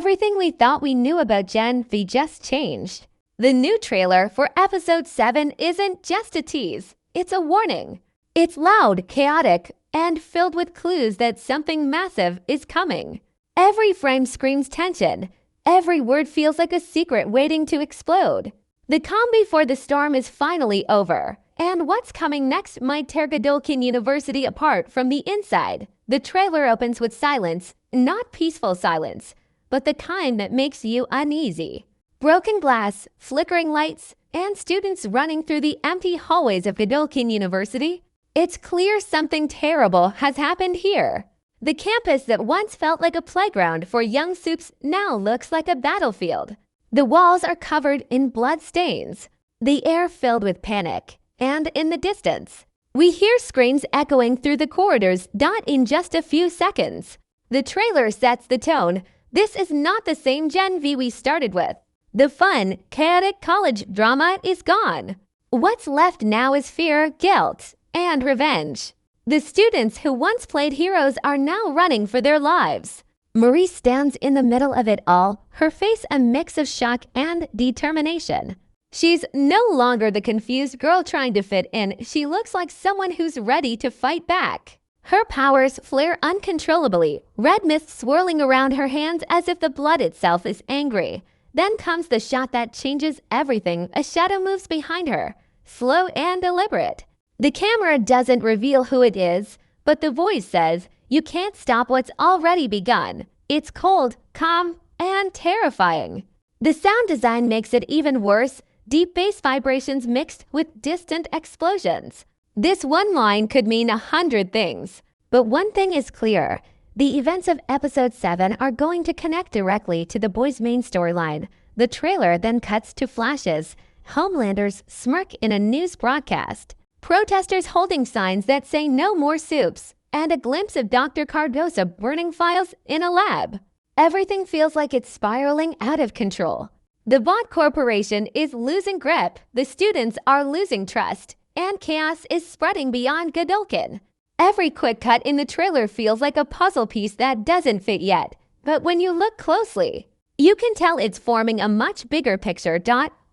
Everything we thought we knew about Gen V just changed. The new trailer for episode 7 isn't just a tease, it's a warning. It's loud, chaotic, and filled with clues that something massive is coming. Every frame screams tension. Every word feels like a secret waiting to explode. The calm before the storm is finally over, and what's coming next might tear Godolkin University apart from the inside. The trailer opens with silence, not peaceful silence, but the kind that makes you uneasy. Broken glass, flickering lights, and students running through the empty hallways of Godolkin University. It's clear something terrible has happened here. The campus that once felt like a playground for young soups now looks like a battlefield. The walls are covered in blood stains, the air filled with panic, and in the distance, we hear screams echoing through the corridors. In just a few seconds. The trailer sets the tone. This is not the same Gen V we started with. The fun, chaotic college drama is gone. What's left now is fear, guilt, and revenge. The students who once played heroes are now running for their lives. Marie stands in the middle of it all, her face a mix of shock and determination. She's no longer the confused girl trying to fit in. She looks like someone who's ready to fight back. Her powers flare uncontrollably, red mist swirling around her hands as if the blood itself is angry. Then comes the shot that changes everything. A shadow moves behind her, slow and deliberate. The camera doesn't reveal who it is, but the voice says, "You can't stop what's already begun." It's cold, calm, and terrifying. The sound design makes it even worse, deep bass vibrations mixed with distant explosions. This one line could mean 100 things, but one thing is clear. The events of episode 7 are going to connect directly to the boys' main storyline. The trailer then cuts to flashes, Homelander's smirk in a news broadcast, protesters holding signs that say no more soups, and a glimpse of Dr. Cardoza burning files in a lab. Everything feels like it's spiraling out of control. The Vought Corporation is losing grip, the students are losing trust, and chaos is spreading beyond Godolkin. Every quick cut in the trailer feels like a puzzle piece that doesn't fit yet, but when you look closely, you can tell it's forming a much bigger picture.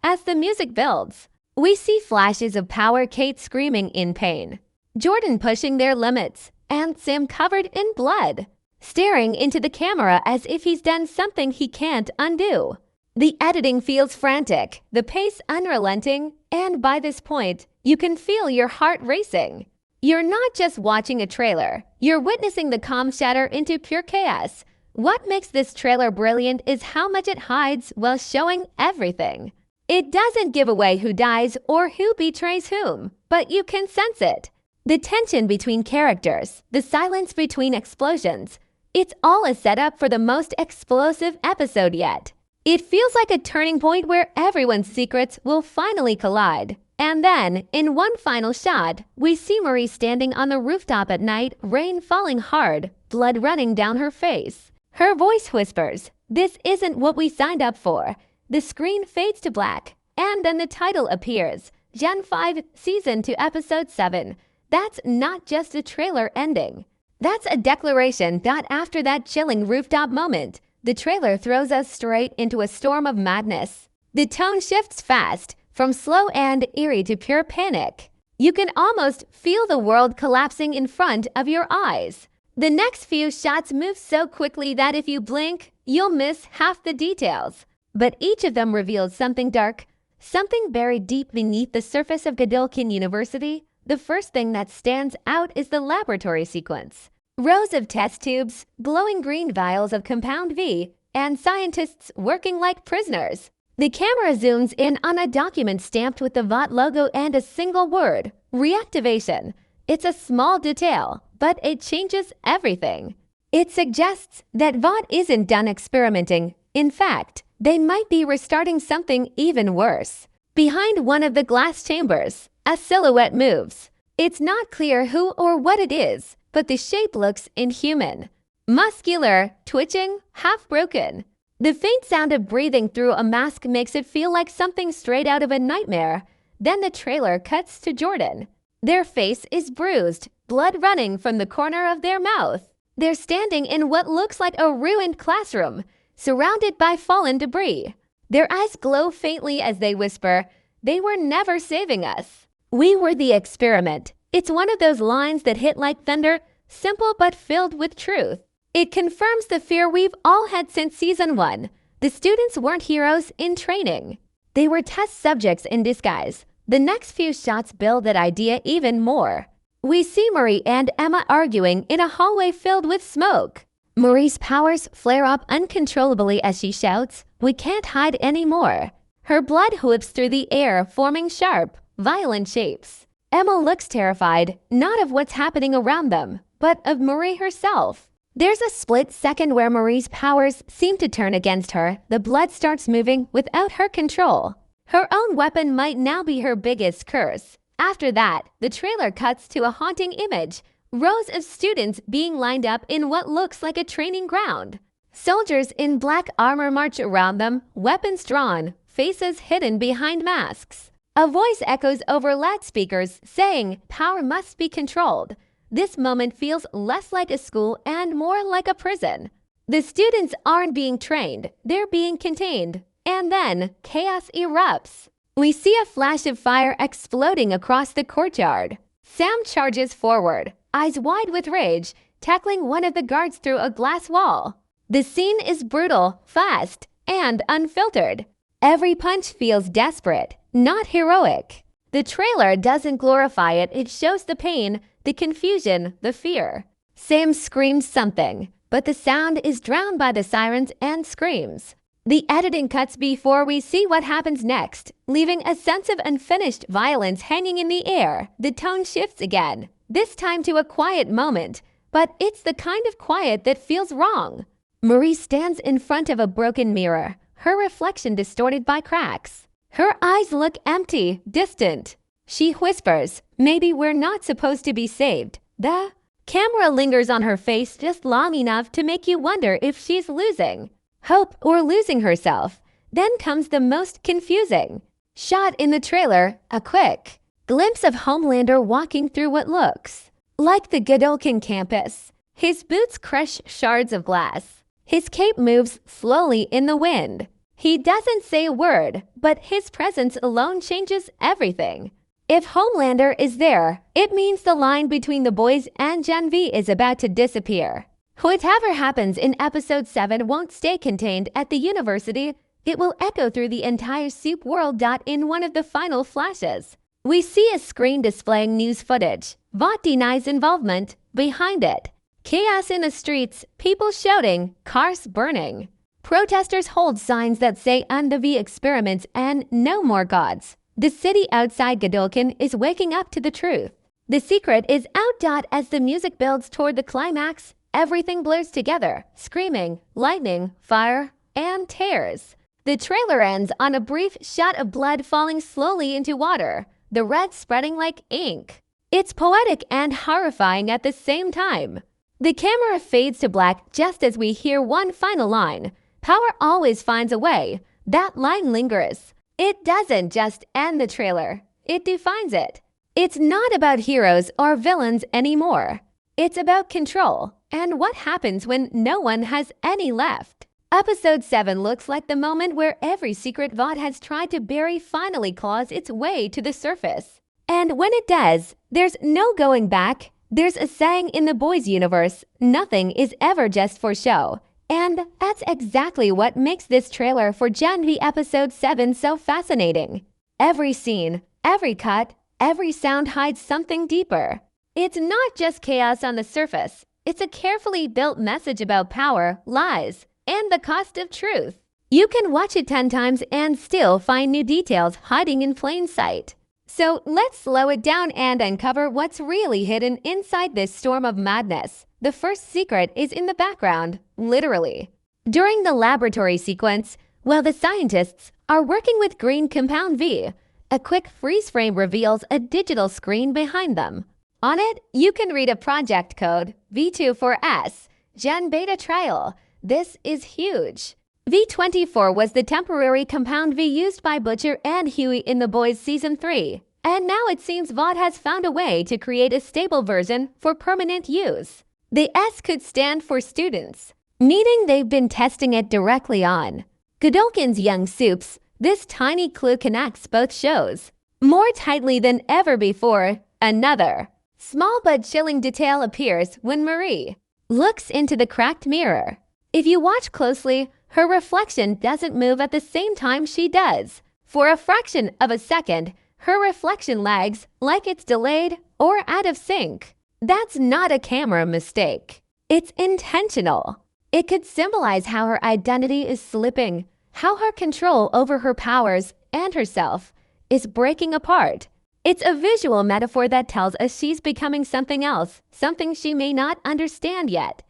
As the music builds, we see flashes of power, Kate screaming in pain, Jordan pushing their limits, and Sam covered in blood, staring into the camera as if he's done something he can't undo. The editing feels frantic, the pace unrelenting, and by this point, you can feel your heart racing. You're not just watching a trailer, you're witnessing the calm shatter into pure chaos. What makes this trailer brilliant is how much it hides while showing everything. It doesn't give away who dies or who betrays whom, but you can sense it. The tension between characters, the silence between explosions, it's all a setup for the most explosive episode yet. It feels like a turning point where everyone's secrets will finally collide. And then, in one final shot, we see Marie standing on the rooftop at night, rain falling hard, blood running down her face. Her voice whispers, "This isn't what we signed up for." The screen fades to black, and then the title appears, Gen 5 Season 2 Episode 7. That's not just a trailer ending. That's a declaration. After that chilling rooftop moment, the trailer throws us straight into a storm of madness. The tone shifts fast, from slow and eerie to pure panic. You can almost feel the world collapsing in front of your eyes. The next few shots move so quickly that if you blink, you'll miss half the details. But each of them reveals something dark, something buried deep beneath the surface of Godolkin University. The first thing that stands out is the laboratory sequence. Rows of test tubes, glowing green vials of compound V, and scientists working like prisoners. The camera zooms in on a document stamped with the Vought logo and a single word, reactivation. It's a small detail, but it changes everything. It suggests that Vought isn't done experimenting. In fact, they might be restarting something even worse. Behind one of the glass chambers, a silhouette moves. It's not clear who or what it is, but the shape looks inhuman. Muscular, twitching, half broken. The faint sound of breathing through a mask makes it feel like something straight out of a nightmare. Then the trailer cuts to Jordan. Their face is bruised, blood running from the corner of their mouth. They're standing in what looks like a ruined classroom, surrounded by fallen debris. Their eyes glow faintly as they whisper, "They were never saving us. We were the experiment." It's one of those lines that hit like thunder, simple but filled with truth. It confirms the fear we've all had since season 1. The students weren't heroes in training. They were test subjects in disguise. The next few shots build that idea even more. We see Marie and Emma arguing in a hallway filled with smoke. Marie's powers flare up uncontrollably as she shouts, "We can't hide anymore." Her blood whips through the air, forming sharp, violent shapes. Emma looks terrified, not of what's happening around them, but of Marie herself. There's a split second where Marie's powers seem to turn against her. The blood starts moving without her control. Her own weapon might now be her biggest curse. After that, the trailer cuts to a haunting image. Rows of students being lined up in what looks like a training ground. Soldiers in black armor march around them, weapons drawn, faces hidden behind masks. A voice echoes over loudspeakers saying, "Power must be controlled." This moment feels less like a school and more like a prison. The students aren't being trained, they're being contained. And then, chaos erupts. We see a flash of fire exploding across the courtyard. Sam charges forward, eyes wide with rage, tackling one of the guards through a glass wall. The scene is brutal, fast, and unfiltered. Every punch feels desperate, not heroic. The trailer doesn't glorify it, it shows the pain, the confusion, the fear. Sam screams something, but the sound is drowned by the sirens and screams. The editing cuts before we see what happens next, leaving a sense of unfinished violence hanging in the air. The tone shifts again, this time to a quiet moment, but it's the kind of quiet that feels wrong. Marie stands in front of a broken mirror, her reflection distorted by cracks. Her eyes look empty, distant. She whispers, "Maybe we're not supposed to be saved." The camera lingers on her face just long enough to make you wonder if she's losing hope or losing herself. Then comes the most confusing shot in the trailer, a quick glimpse of Homelander walking through what looks like the Godolkin campus. His boots crush shards of glass. His cape moves slowly in the wind. He doesn't say a word, but his presence alone changes everything. If Homelander is there, it means the line between the boys and Gen V is about to disappear. Whatever happens in episode 7 won't stay contained at the university. It will echo through the entire soup world. In one of the final flashes, we see a screen displaying news footage. Vought denies involvement. Behind it, chaos in the streets, people shouting, cars burning. Protesters hold signs that say "End the V experiments" and "No more gods." The city outside Godolkin is waking up to the truth. The secret is out. As the music builds toward the climax, everything blurs together, screaming, lightning, fire, and tears. The trailer ends on a brief shot of blood falling slowly into water, the red spreading like ink. It's poetic and horrifying at the same time. The camera fades to black just as we hear one final line. Power always finds a way. That line lingers. It doesn't just end the trailer, it defines it. It's not about heroes or villains anymore. It's about control and what happens when no one has any left. Episode 7 looks like the moment where every secret Vought has tried to bury finally claws its way to the surface. And when it does, there's no going back. There's a saying in the boys' universe, nothing is ever just for show. And that's exactly what makes this trailer for Gen V episode 7 so fascinating. Every scene, every cut, every sound hides something deeper. It's not just chaos on the surface. It's a carefully built message about power, lies, and the cost of truth. You can watch it 10 times and still find new details hiding in plain sight. So let's slow it down and uncover what's really hidden inside this storm of madness. The first secret is in the background, literally. During the laboratory sequence, while the scientists are working with green compound V, a quick freeze frame reveals a digital screen behind them. On it, you can read a project code, V24S, Gen Beta Trial. This is huge. V24 was the temporary compound V used by Butcher and Huey in The Boys Season 3. And now it seems Vought has found a way to create a stable version for permanent use. The S could stand for students. meaning they've been testing it directly on Godolkin's young soups. This tiny clue connects both shows more tightly than ever before. Another small but chilling detail appears when Marie looks into the cracked mirror. If you watch closely, her reflection doesn't move at the same time she does. For a fraction of a second, her reflection lags, like it's delayed or out of sync. That's not a camera mistake. It's intentional. It could symbolize how her identity is slipping, how her control over her powers and herself is breaking apart. It's a visual metaphor that tells us she's becoming something else, something she may not understand yet.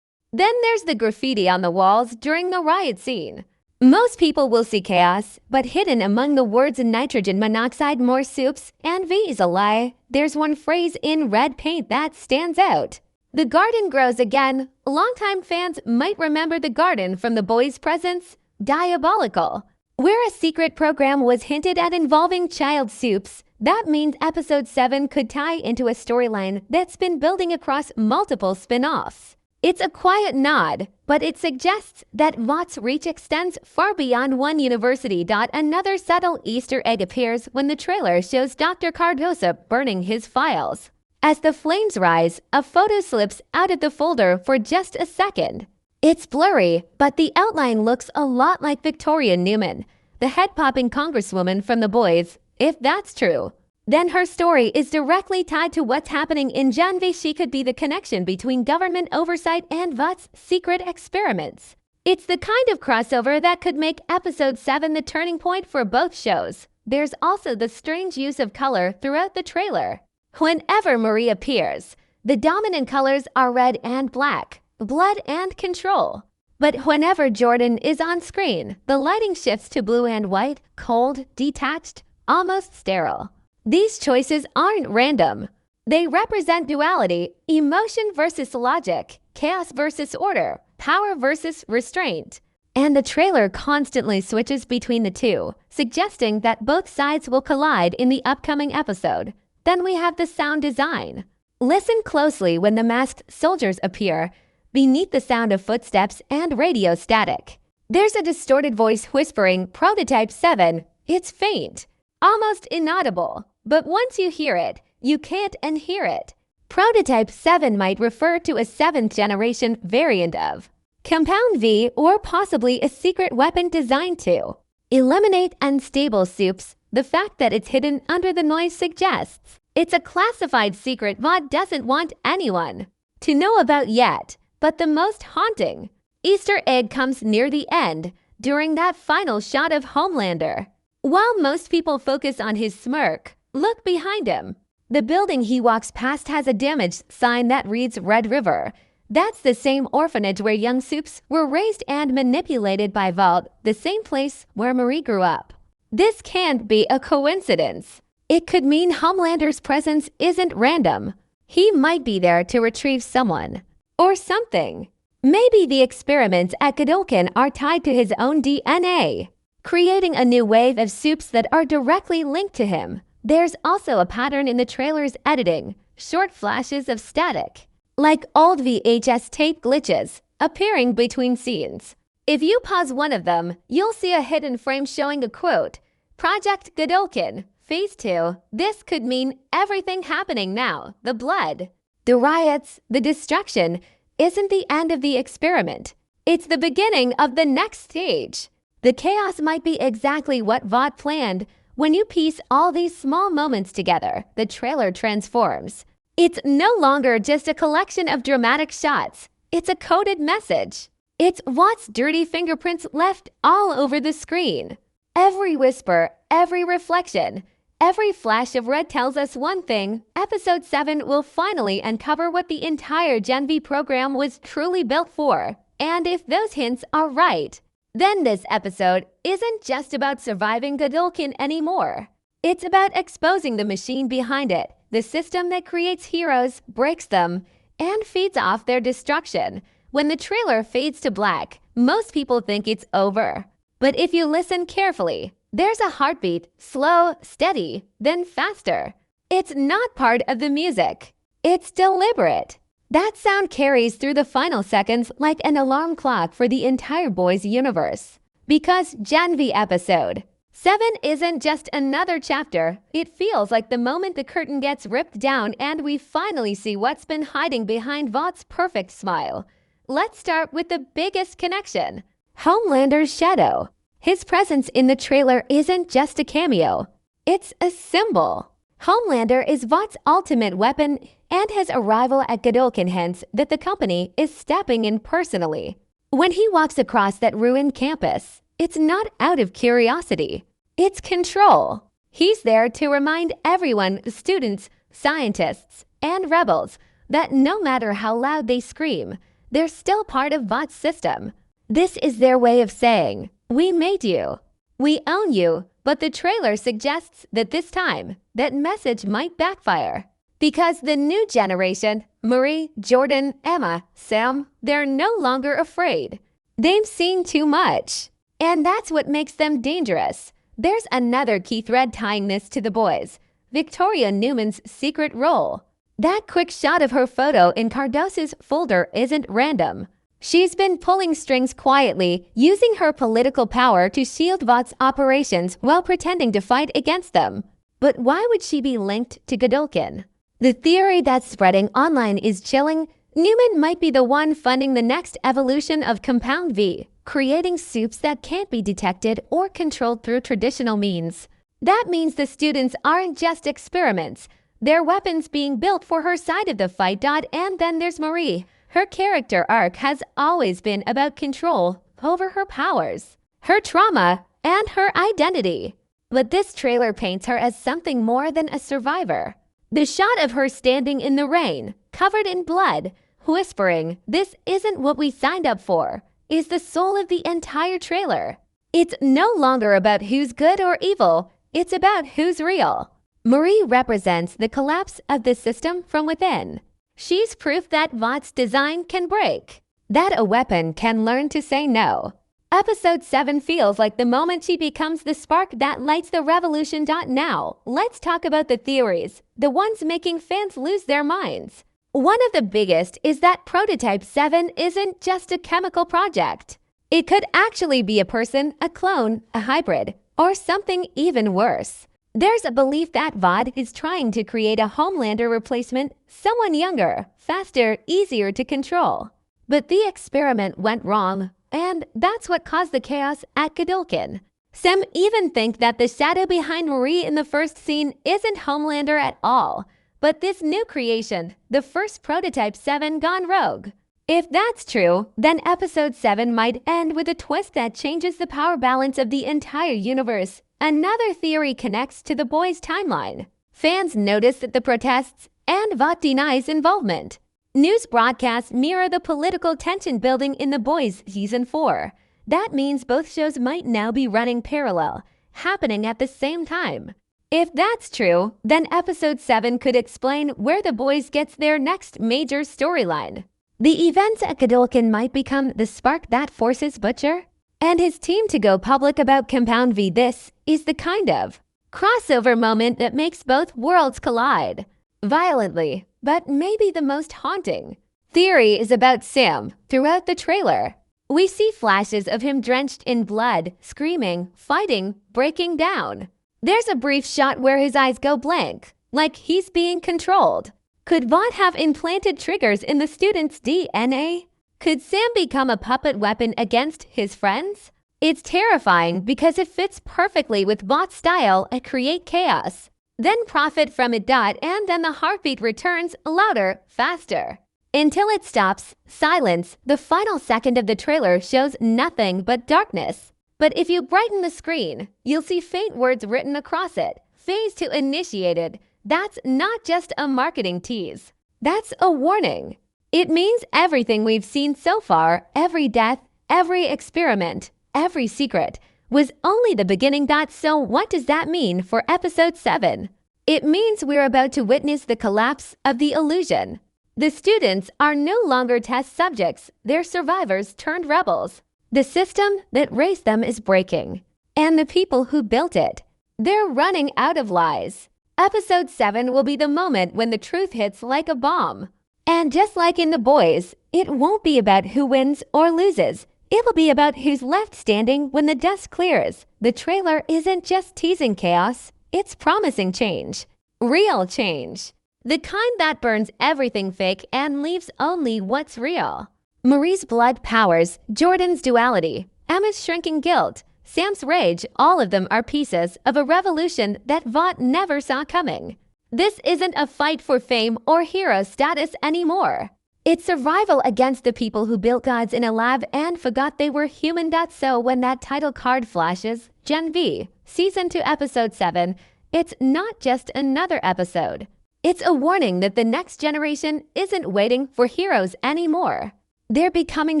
Then there's the graffiti on the walls during the riot scene. Most people will see chaos, but hidden among the words nitrogen monoxide, more soups, and V's a lie, there's one phrase in red paint that stands out. The garden grows again. Longtime fans might remember the garden from The Boys' Presents, Diabolical, where a secret program was hinted at involving child soups. That means episode 7 could tie into a storyline that's been building across multiple spin-offs. It's a quiet nod, but it suggests that Vought's reach extends far beyond one university. Another subtle Easter egg appears when the trailer shows Dr. Cardosa burning his files. As the flames rise, a photo slips out of the folder for just a second. It's blurry, but the outline looks a lot like Victoria Newman, the head-popping congresswoman from The Boys. If that's true, then her story is directly tied to what's happening in Gen V. She could be the connection between government oversight and Vought's secret experiments. It's the kind of crossover that could make episode 7 the turning point for both shows. There's also the strange use of color throughout the trailer. Whenever Marie appears, the dominant colors are red and black, blood and control. But whenever Jordan is on screen, the lighting shifts to blue and white, cold, detached, almost sterile. These choices aren't random. They represent duality, emotion versus logic, chaos versus order, power versus restraint. And the trailer constantly switches between the two, suggesting that both sides will collide in the upcoming episode. Then we have the sound design. Listen closely when the masked soldiers appear, beneath the sound of footsteps and radio static. There's a distorted voice whispering Prototype 7. It's faint, almost inaudible, but once you hear it, you can't unhear it. Prototype 7 might refer to a 7th generation variant of Compound V, or possibly a secret weapon designed to eliminate unstable soups. The fact that it's hidden under the noise suggests it's a classified secret Vought doesn't want anyone to know about yet. But the most haunting Easter egg comes near the end, during that final shot of Homelander. While most people focus on his smirk, look behind him. The building he walks past has a damaged sign that reads Red River. That's the same orphanage where young soups were raised and manipulated by Vought, the same place where Marie grew up. This can't be a coincidence. It could mean Homelander's presence isn't random. He might be there to retrieve someone. Or something. Maybe the experiments at Godolkin are tied to his own DNA, creating a new wave of soups that are directly linked to him. There's also a pattern in the trailer's editing, short flashes of static, like old VHS tape glitches, appearing between scenes. If you pause one of them, you'll see a hidden frame showing a quote, Project Godolkin, Phase 2. This could mean everything happening now, the blood, the riots, the destruction, isn't the end of the experiment. It's the beginning of the next stage. The chaos might be exactly what Vought planned. When you piece all these small moments together, the trailer transforms. It's no longer just a collection of dramatic shots. It's a coded message. It's Vought's dirty fingerprints left all over the screen. Every whisper, every reflection, every flash of red tells us one thing. Episode 7 will finally uncover what the entire Gen V program was truly built for. And if those hints are right, then this episode isn't just about surviving Godolkin anymore. It's about exposing the machine behind it, the system that creates heroes, breaks them, and feeds off their destruction. When the trailer fades to black, most people think it's over. But if you listen carefully, there's a heartbeat, slow, steady, then faster. It's not part of the music. It's deliberate. That sound carries through the final seconds like an alarm clock for the entire boys' universe. Because Gen V episode 7 isn't just another chapter, it feels like the moment the curtain gets ripped down and we finally see what's been hiding behind Vought's perfect smile. Let's start with the biggest connection: Homelander's shadow. His presence in the trailer isn't just a cameo, it's a symbol. Homelander is Vought's ultimate weapon, and his arrival at Godolkin hints that the company is stepping in personally. When he walks across that ruined campus, it's not out of curiosity, it's control. He's there to remind everyone, students, scientists, and rebels, that no matter how loud they scream, they're still part of Vought's system. This is their way of saying, "We made you. We own you." But the trailer suggests that this time, that message might backfire. Because the new generation, Marie, Jordan, Emma, Sam, they're no longer afraid. They've seen too much. And that's what makes them dangerous. There's another key thread tying this to the boys: Victoria Newman's secret role. That quick shot of her photo in Cardos's folder isn't random. She's been pulling strings quietly, using her political power to shield Vought's operations while pretending to fight against them. But why would she be linked to Godolkin? The theory that's spreading online is chilling. Newman might be the one funding the next evolution of Compound V, creating soups that can't be detected or controlled through traditional means. That means the students aren't just experiments. They're weapons being built for her side of the fight. And then there's Marie. Her character arc has always been about control over her powers, her trauma, and her identity. But this trailer paints her as something more than a survivor. The shot of her standing in the rain, covered in blood, whispering, "This isn't what we signed up for," is the soul of the entire trailer. It's no longer about who's good or evil, it's about who's real. Marie represents the collapse of the system from within. She's proof that Vought's design can break, that a weapon can learn to say no. Episode 7 feels like the moment she becomes the spark that lights the revolution. Now, let's talk about the theories, the ones making fans lose their minds. One of the biggest is that Prototype 7 isn't just a chemical project. It could actually be a person, a clone, a hybrid, or something even worse. There's a belief that Vought is trying to create a Homelander replacement, someone younger, faster, easier to control. But the experiment went wrong, and that's what caused the chaos at Godolkin. Some even think that the shadow behind Marie in the first scene isn't Homelander at all, but this new creation, the first Prototype 7 gone rogue. If that's true, then Episode 7 might end with a twist that changes the power balance of the entire universe. Another theory connects to the boys' timeline. Fans notice that the protests, and Vought denies involvement. News broadcasts mirror the political tension building in The Boys Season 4. That means both shows might now be running parallel, happening at the same time. If that's true, then Episode 7 could explain where The Boys gets their next major storyline. The events at Godolkin might become the spark that forces Butcher and his team to go public about Compound V. This is the kind of crossover moment that makes both worlds collide. Violently, but maybe the most haunting theory is about Sam. Throughout the trailer, we see flashes of him drenched in blood, screaming, fighting, breaking down. There's a brief shot where his eyes go blank, like he's being controlled. Could Vought have implanted triggers in the student's DNA? Could Sam become a puppet weapon against his friends? It's terrifying because it fits perfectly with Vought's style at create chaos, then profit from it. And then the heartbeat returns louder, faster. Until it stops, silence. The final second of the trailer shows nothing but darkness. But if you brighten the screen, you'll see faint words written across it. Phase 2 initiated. That's not just a marketing tease. That's a warning. It means everything we've seen so far, every death, every experiment, every secret, was only the beginning. So what does that mean for Episode 7? It means we're about to witness the collapse of the illusion. The students are no longer test subjects, they're survivors turned rebels. The system that raised them is breaking. And the people who built it, they're running out of lies. Episode 7 will be the moment when the truth hits like a bomb. And just like in The Boys, it won't be about who wins or loses. It'll be about who's left standing when the dust clears. The trailer isn't just teasing chaos, it's promising change. Real change. The kind that burns everything fake and leaves only what's real. Marie's blood powers, Jordan's duality, Emma's shrinking guilt, Sam's rage, all of them are pieces of a revolution that Vought never saw coming. This isn't a fight for fame or hero status anymore. It's survival against the people who built gods in a lab and forgot they were human. So when that title card flashes, Gen V, Season 2, Episode 7, it's not just another episode. It's a warning that the next generation isn't waiting for heroes anymore. They're becoming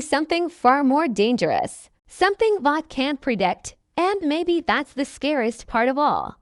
something far more dangerous. Something Vought can't predict, and maybe that's the scariest part of all.